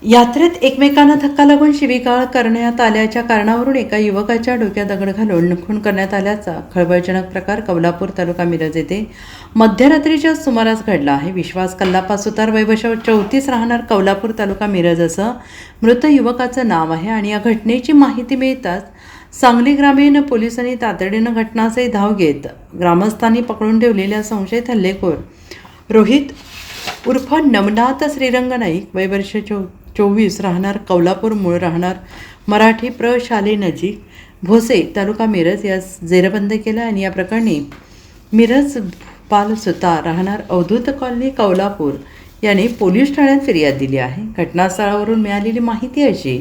यात्रेत एकमेकांना धक्का लागून शिवीगाळ करण्यात आल्याच्या कारणावरून एका युवकाच्या डोक्यात दगड घालून खून करण्यात आल्याचा खळबळजनक प्रकार कौलापूर तालुका मिरज येथे मध्यरात्रीच्या सुमारास घडला आहे. विश्वास कल्लाप्पा सुतार वय वर्ष 34 राहणार कौलापूर तालुका मिरज असं मृत युवकाचं नाव आहे. आणि या घटनेची माहिती मिळताच सांगली ग्रामीण पोलिसांनी तातडीनं घटनास्थळी धाव घेत ग्रामस्थांनी पकडून ठेवलेल्या संशयित हल्लेखोर रोहित उर्फ नवनाथ श्रीरंग नाईक वय वर्ष 24 राहणार कौलापूर मूळ राहणार मराठी प्रशाले नजीक भोसे तालुका मिरज यास जेरबंद केला. आणि या प्रकरणी मिरज पाल सुतार राहणार अवधूत कॉलनी कौलापूर याने पोलीस ठाण्यात फिर्याद दिली आहे. घटनास्थळावरून मिळालेली माहिती अशी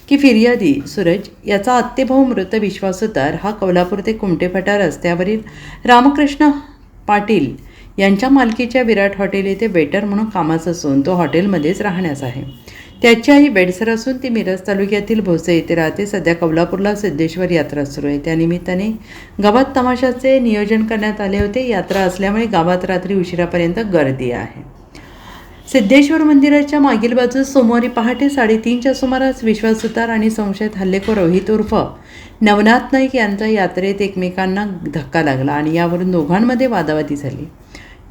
की फिर्यादी सूरज याचा आत्तेभाऊ मृत विश्वास सुतार हा कौलापूर ते कुमटेफटा रस्त्यावरील रामकृष्ण पाटील यांच्या मालकीच्या विराट हॉटेल येथे वेटर म्हणून कामास असून तो हॉटेलमध्येच राहण्यास आहे. त्याची आई बेडसर असून ती मिरज तालुक्यातील भोसे येथे राहते. सध्या कौलापूरला सिद्धेश्वर यात्रा सुरू आहे. त्यानिमित्ताने गावात तमाशाचे नियोजन करण्यात आले होते. यात्रा असल्यामुळे गावात रात्री उशिरापर्यंत गर्दी आहे. सिद्धेश्वर मंदिराच्या मागील बाजूस सोमवारी पहाटे 3:30च्या सुमारास विश्वास सुतार आणि संशयित हल्लेखोर रोहित उर्फ नवनाथ नाईक यांचा यात्रेत एकमेकांना धक्का लागला आणि यावरून दोघांमध्ये वादावादी झाली.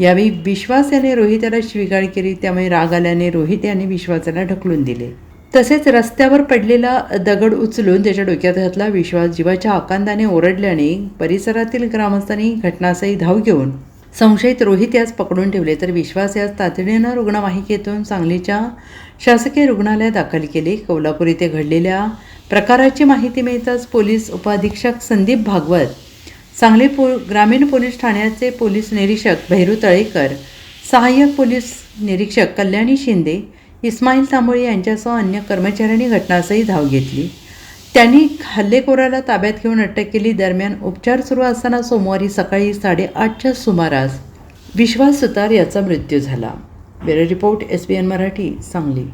यावेळी विश्वास याने रोहित याला शिवीगाळ केली. त्यामुळे राग आल्याने रोहित याने विश्वासाला ढकलून दिले. तसेच रस्त्यावर पडलेला दगड उचलून त्याच्या डोक्यात घातला. विश्वास जीवाच्या आकांताने ओरडल्याने परिसरातील ग्रामस्थांनी घटनास्थळी धाव घेऊन संशयित रोहित यास पकडून ठेवले, तर विश्वास यास तातडीनं रुग्णवाहिकेतून सांगलीच्या शासकीय रुग्णालयात दाखल केले. कौलापूर येथे घडलेल्या प्रकाराची माहिती मिळताच पोलीस उपअधीक्षक संदीप भागवत, सांगली ग्रामीण पोलीस ठाण्याचे पोलीस निरीक्षक भैरू तळेकर, सहाय्यक पोलीस निरीक्षक कल्याणी शिंदे, इस्माईल तांबोळी यांच्यासह अन्य कर्मचाऱ्यांनी घटनास्थळी धाव घेतली. त्यांनी हल्लेखोराला ताब्यात घेऊन अटक केली. दरम्यान उपचार सुरू असताना सोमवारी सकाळी 8:30च्या सुमारास विश्वास सुतार याचा मृत्यू झाला. Bureau report SBN Marathi, Sangli.